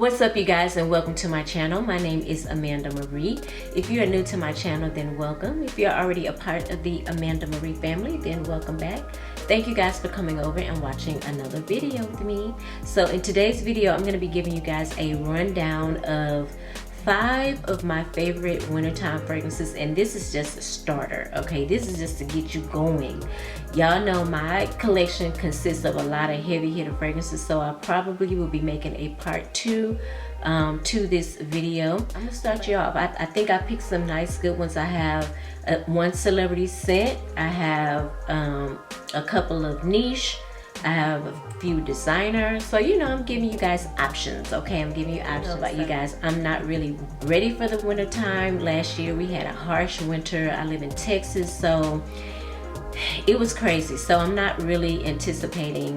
What's up, you guys, and welcome to my channel. My name is Amanda Marie. If you are new to my channel, then welcome. If you're already a part of the Amanda Marie family, then welcome back. Thank you guys for coming over and watching another video with me. So in today's video, I'm going to be giving you guys a rundown of 5 of my favorite wintertime fragrances, and this is just a starter. Okay, this is just to get you going. Y'all know my collection consists of a lot of heavy hitter fragrances, so I probably will be making a part 2 to this video. I'm gonna start you off. I think I picked some nice good ones. I have one celebrity scent, I have a couple of niche, I have a few designers. So you know, I'm giving you guys options. Okay, I'm giving you options. About you guys, I'm not really ready for the winter time. Last year we had a harsh winter. I live in Texas, so it was crazy. So I'm not really anticipating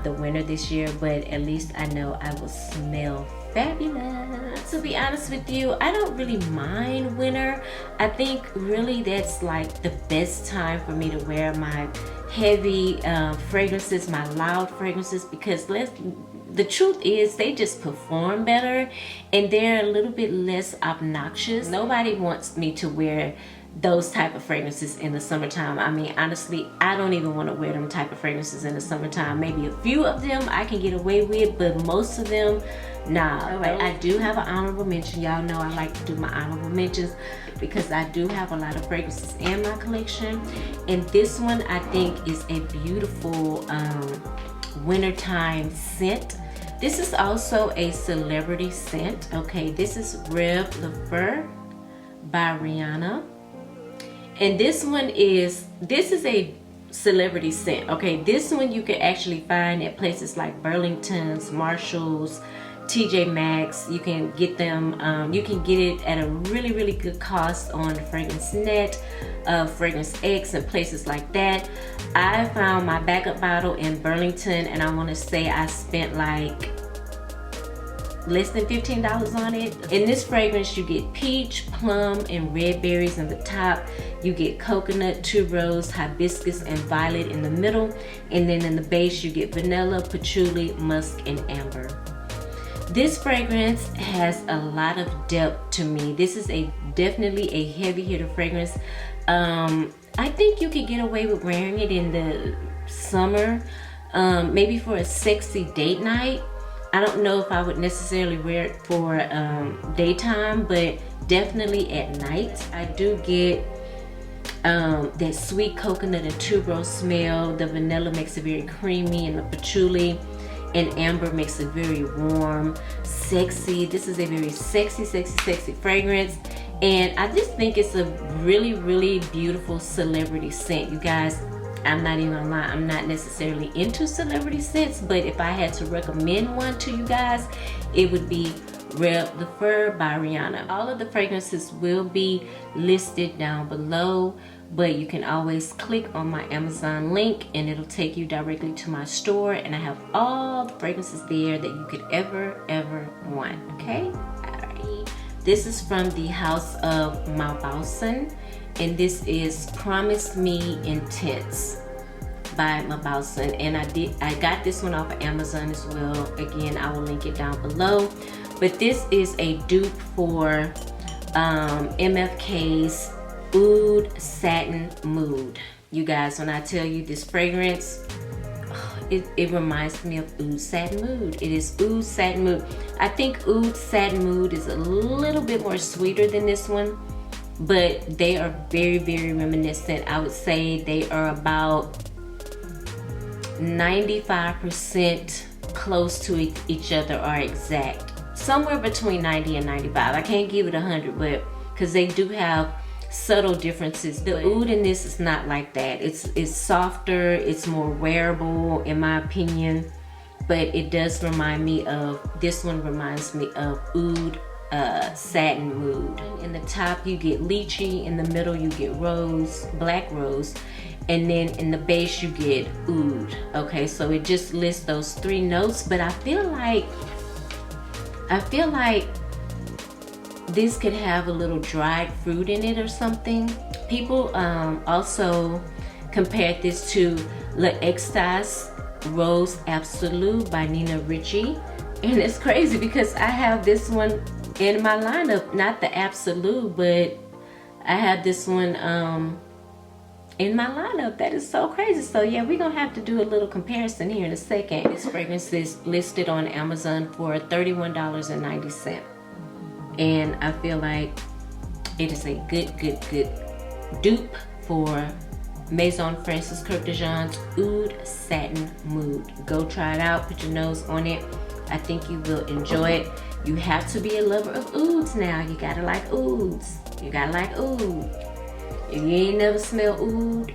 the winter this year, but at least I know I will smell fabulous. To be honest with you, I don't really mind winter. I think really that's like the best time for me to wear my heavy fragrances, my loud fragrances, because the truth is they just perform better and they're a little bit less obnoxious. Nobody wants me to wear those type of fragrances in the summertime. I mean, honestly, I don't even want to wear them type of fragrances in the summertime. Maybe a few of them I can get away with, but most of them, nah. All right, I do have an honorable mention. Y'all know I like to do my honorable mentions because I do have a lot of fragrances in my collection, and this one I think is a beautiful wintertime scent. This is also a celebrity scent. Okay, this is Rêve Le Fur by Rihanna. And this is a celebrity scent. Okay, this one you can actually find at places like Burlington's, Marshall's, TJ Maxx. You can get them, you can get it at a really good cost on Fragrance Net, Fragrance X, and places like that. I found my backup bottle in Burlington, and I want to say I spent like less than $15 on it. In this fragrance you get peach, plum, and red berries in the top. You get coconut, tuberose, hibiscus, and violet in the middle, and then in the base you get vanilla, patchouli, musk, and amber. This fragrance has a lot of depth to me. This is definitely a heavy hitter fragrance. I think you could get away with wearing it in the summer, maybe for a sexy date night. I don't know if I would necessarily wear it for daytime, but definitely at night. I do get that sweet coconut and tuberose smell. The vanilla makes it very creamy, and the patchouli and amber makes it very warm, sexy. This is a very sexy fragrance, and I just think it's a really beautiful celebrity scent. You guys, I'm not even gonna lie, I'm not necessarily into celebrity scents, but if I had to recommend one to you guys, it would be Rêve Le Fur by Rihanna. All of the fragrances will be listed down below, but you can always click on my Amazon link and it'll take you directly to my store, and I have all the fragrances there that you could ever want. Okay, alright. This is from the house of Malul, and this is Promise Me Intense by Malul, and I got this one off of Amazon as well. Again, I will link it down below, but this is a dupe for MFK's Oud Satin Mood. You guys, when I tell you this fragrance, it reminds me of Oud Satin Mood. It is Oud Satin Mood. I think Oud Satin Mood is a little bit more sweeter than this one, but they are very reminiscent. I would say they are about 95% close to each other, or exact. Somewhere between 90 and 95. I can't give it 100, but because they do have subtle differences. The oud in this is not like that. It's softer, it's more wearable in my opinion, but it does remind me of, this one reminds me of Oud Satin Mood. In the top you get lychee, in the middle you get rose, black rose, and then in the base you get oud. Okay, so it just lists those 3 notes, but I feel like this could have a little dried fruit in it or something. People also compared this to Estas Rose Absolute by Richie. And it's crazy because I have this one in my lineup, not the Absolute, but I have this one in my lineup. That is so crazy. So yeah, we're gonna have to do a little comparison here in a second. This fragrance is listed on Amazon for $31.90, and I feel like it is a good dupe for Maison Francis Kurkdjian's de Jean's Oud Satin Mood. Go try it out, put your nose on it. I think you will enjoy it. You have to be a lover of ouds now. You gotta like ouds. You gotta like oud. If you ain't never smelled oud,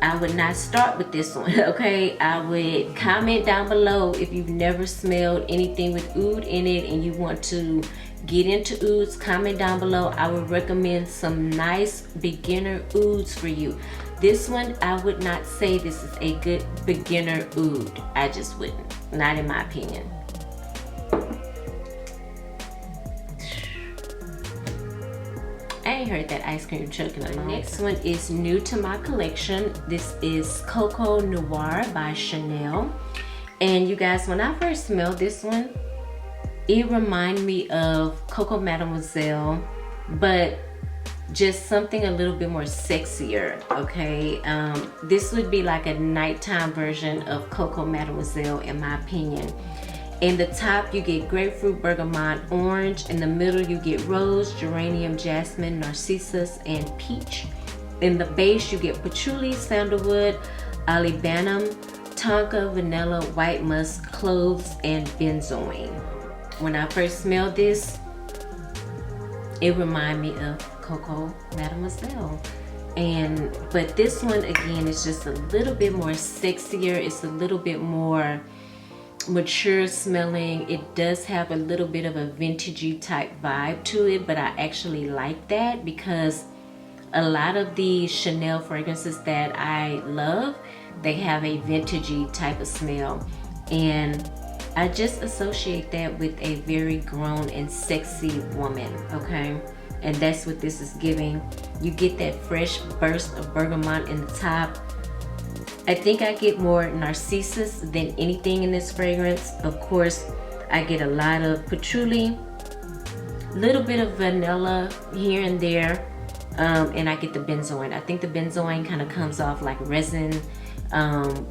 I would not start with this one, okay? I would comment down below if you've never smelled anything with oud in it and you want to get into ouds. Comment down below. I would recommend some nice beginner ouds for you. This one, I would not say this is a good beginner oud. I just wouldn't, not in my opinion. I ain't heard that ice cream choking on. The next one is new to my collection. This is Coco Noir by Chanel. And you guys, when I first smelled this one, it reminded me of Coco Mademoiselle, but just something a little bit more sexier, okay? This would be like a nighttime version of Coco Mademoiselle in my opinion. In the top, you get grapefruit, bergamot, orange. In the middle, you get rose, geranium, jasmine, narcissus, and peach. In the base, you get patchouli, sandalwood, olibanum, tonka, vanilla, white musk, cloves, and benzoin. When I first smelled this, it reminded me of Coco Mademoiselle. But this one, again, is just a little bit more sexier. It's a little bit more mature smelling. It does have a little bit of a vintagey type vibe to it, but I actually like that because a lot of the Chanel fragrances that I love, they have a vintagey type of smell, and I just associate that with a very grown and sexy woman, okay? And that's what this is giving. You get that fresh burst of bergamot in the top. I think I get more narcissus than anything in this fragrance. Of course, I get a lot of patchouli, little bit of vanilla here and there, and I get the benzoin. I think the benzoin kind of comes off like resin,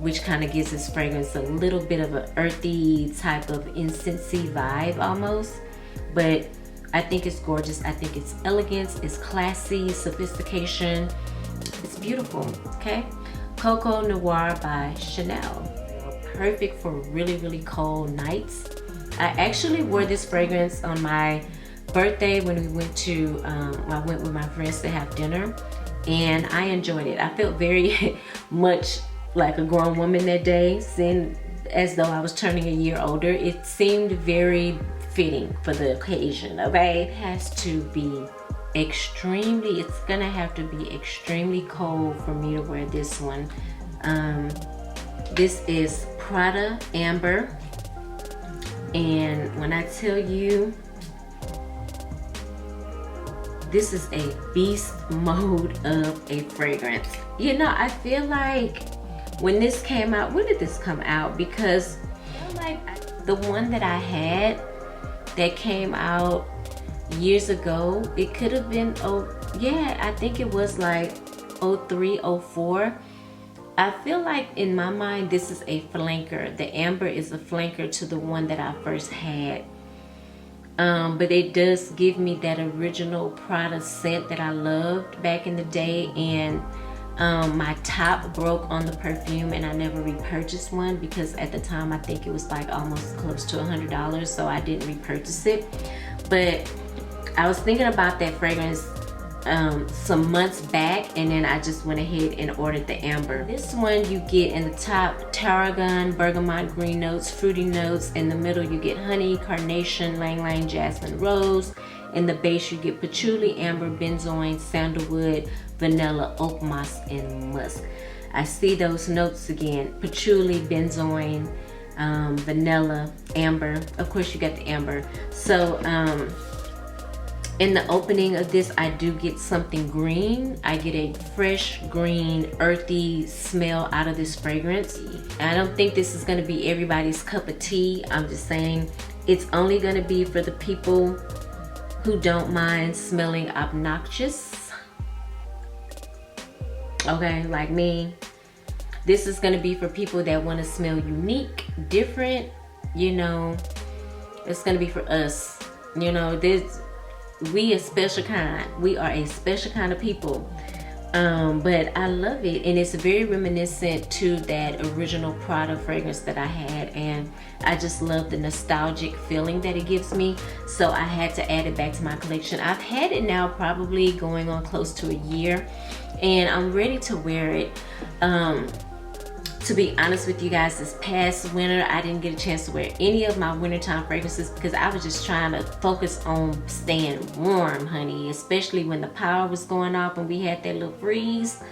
which kind of gives this fragrance a little bit of an earthy type of incensey vibe almost. But I think it's gorgeous. I think it's elegance, it's classy, sophistication. It's beautiful, okay? Coco Noir by Chanel. Perfect for really cold nights. I actually wore this fragrance on my birthday when we went to, I went with my friends to have dinner, and I enjoyed it. I felt very much like a grown woman that day, seeing as though I was turning a year older. It seemed very fitting for the occasion, okay? It has to be it's gonna have to be extremely cold for me to wear this one. This is Prada Amber, and when I tell you, this is a beast mode of a fragrance. You know, I feel like when this came out, when did this come out? Because I feel like the one that I had that came out years ago, it could have been, oh yeah, I think it was like 03, 04. I feel like in my mind this is a flanker. The amber is a flanker to the one that I first had, but it does give me that original Prada scent that I loved back in the day. And my top broke on the perfume and I never repurchased one because at the time I think it was like almost close to $100, so I didn't repurchase it. But I was thinking about that fragrance some months back, and then I just went ahead and ordered the amber. This one you get in the top tarragon, bergamot, green notes, fruity notes. In the middle you get honey, carnation, lang lang, jasmine, rose. In the base you get patchouli, amber, benzoin, sandalwood, vanilla, oak moss, and musk. I see those notes again: patchouli, benzoin, vanilla, amber. Of course you got the amber. So in the opening of this, I do get something green. I get a fresh green, earthy smell out of this fragrance. I don't think this is gonna be everybody's cup of tea. I'm just saying, It's only going to be for the people who don't mind smelling obnoxious. Okay, like me. This is going to be for people that want to smell unique, different, you know. It's going to be for us. You know, we a special kind. We are a special kind of people. But I love it, and it's very reminiscent to that original Prada fragrance that I had, and I just love the nostalgic feeling that it gives me, so I had to add it back to my collection. I've had it now probably going on close to a year, and I'm ready to wear it. To be honest with you guys, this past winter I didn't get a chance to wear any of my wintertime fragrances because I was just trying to focus on staying warm, honey, especially when the power was going off and we had that little freeze.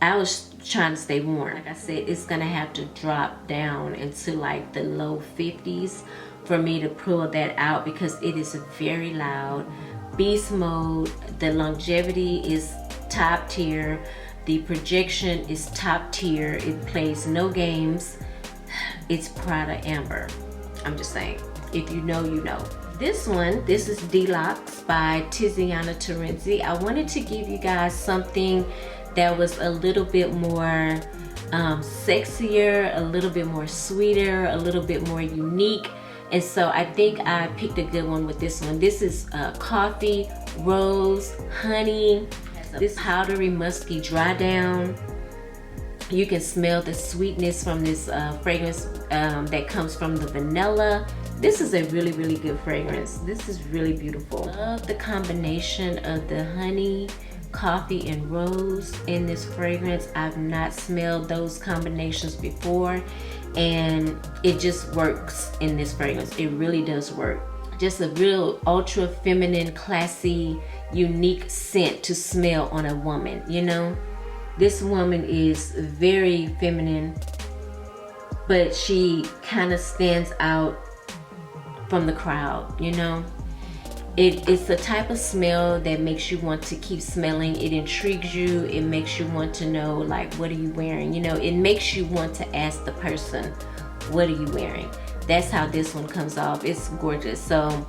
I was trying to stay warm. Like I said, it's gonna have to drop down into like the low 50s for me to pull that out because it is very loud. Beast mode, the longevity is top tier. The projection is top tier. It plays no games. It's Prada Amber. I'm just saying. If you know, you know. This is Deluxe by Tiziana Terenzi. I wanted to give you guys something that was a little bit more sexier, a little bit more sweeter, a little bit more unique. And so I think I picked a good one with this one. This is coffee, rose, honey. This powdery, musky dry down. You can smell the sweetness from this fragrance that comes from the vanilla. This is a really, really good fragrance. This is really beautiful. Love the combination of the honey, coffee, and rose in this fragrance. I've not smelled those combinations before, and it just works in this fragrance. It really does work. Just a real ultra feminine, classy, unique scent to smell on a woman, you know. This woman is very feminine, but she kind of stands out from the crowd, you know. It's the type of smell that makes you want to keep smelling. It intrigues you. It makes you want to know, like, what are you wearing? You know, it makes you want to ask the person, what are you wearing? That's how this one comes off. It's gorgeous. So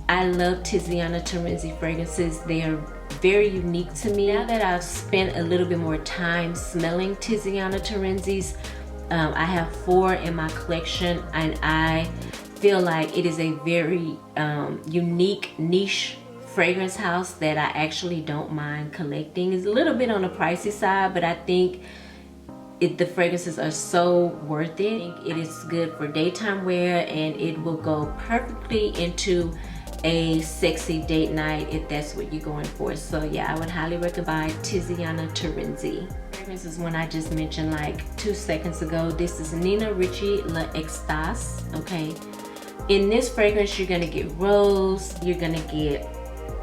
I love Tiziana Terenzi fragrances. They are very unique to me. Now that I've spent a little bit more time smelling Tiziana Terenzi's, I have 4 in my collection, and I feel like it is a very unique niche fragrance house that I actually don't mind collecting. It's a little bit on the pricey side, but I think the fragrances are so worth it. I think it is good for daytime wear, and it will go perfectly into a sexy date night if that's what you're going for. So yeah, I would highly recommend Tiziana Terenzi. Fragrance is one I just mentioned like 2 seconds ago. This is Nina Richie La Estas. Okay, in this fragrance you're gonna get rose, you're gonna get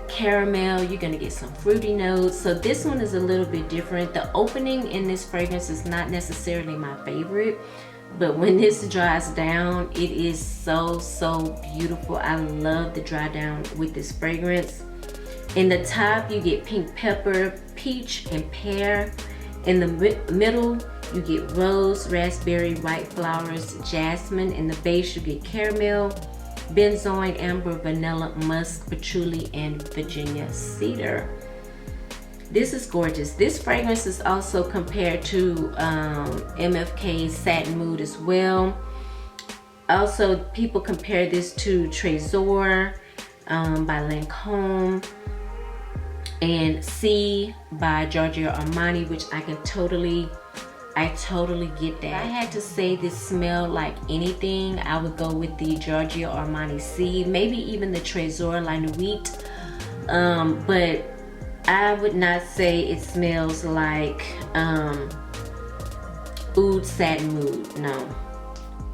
caramel, you're gonna get some fruity notes. So this one is a little bit different. The opening in this fragrance is not necessarily my favorite, but when this dries down, it is so beautiful. I love the dry down with this fragrance. In the top you get pink pepper, peach, and pear. In the middle you get rose, raspberry, white flowers, jasmine. In the base you get caramel, benzoin, amber, vanilla, musk, patchouli, and Virginia cedar. This is gorgeous. This fragrance is also compared to MFK's Satin Mood as well. Also, people compare this to Trésor by Lancôme, and C by Giorgio Armani, which I totally get that. If I had to say this smell like anything, I would go with the Giorgio Armani C, maybe even the Trésor La Nuit, but I would not say it smells like Oud Satin Mood, no.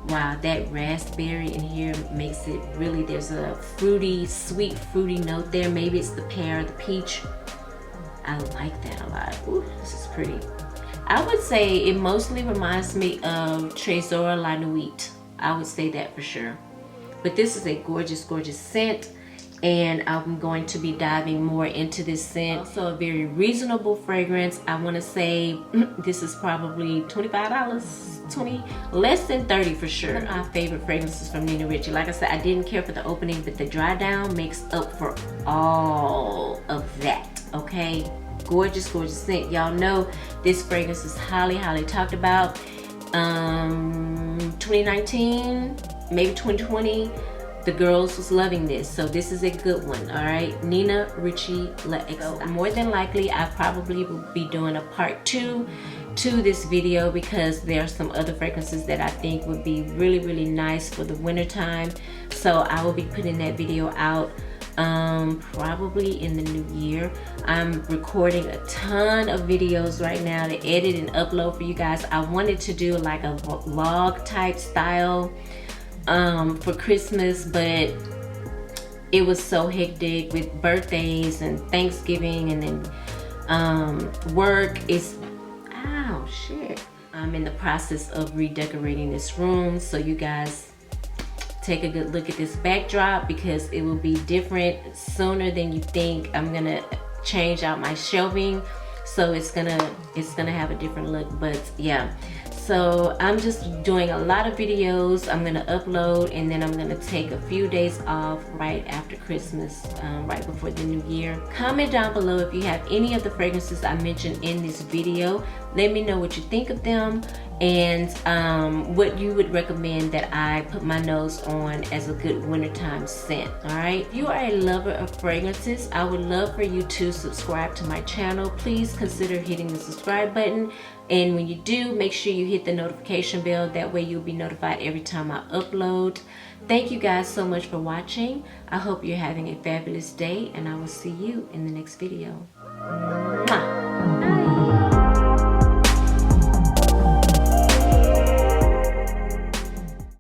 Wow, that raspberry in here makes it really, there's a fruity, sweet fruity note there. Maybe it's the pear, the peach. I like that a lot. Ooh, this is pretty. I would say it mostly reminds me of Trésor La Nuit. I would say that for sure. But this is a gorgeous, gorgeous scent. and I'm going to be diving more into this scent. Also a very reasonable fragrance. I want to say this is probably $25, less than 30 for sure. One of my favorite fragrances from Nina Richie. Like I said, I didn't care for the opening, but the dry down makes up for all of that. Okay, gorgeous scent. Y'all know this fragrance is highly talked about. 2019, maybe 2020, the girls was loving this, so this is a good one. All right, Nina Richie Estas. More than likely I probably will be doing a part 2 to this video, because there are some other fragrances that I think would be really nice for the winter time. So I will be putting that video out probably in the new year. I'm recording a ton of videos right now to edit and upload for you guys. I wanted to do like a vlog type style for Christmas, but it was so hectic with birthdays and Thanksgiving, and then work is, oh shit. I'm in the process of redecorating this room, so you guys take a good look at this backdrop, because it will be different sooner than you think. I'm gonna change out my shelving, so it's gonna have a different look. But yeah, so I'm just doing a lot of videos. I'm gonna upload, and then I'm gonna take a few days off right after Christmas, right before the new year. Comment down below if you have any of the fragrances I mentioned in this video. Let me know what you think of them, and what you would recommend that I put my nose on as a good wintertime scent. All right, if you are a lover of fragrances, I would love for you to subscribe to my channel. Please consider hitting the subscribe button, and when you do, make sure you hit the notification bell. That way you'll be notified every time I upload. Thank you guys so much for watching. I hope you're having a fabulous day, and I will see you in the next video. Mwah. Bye.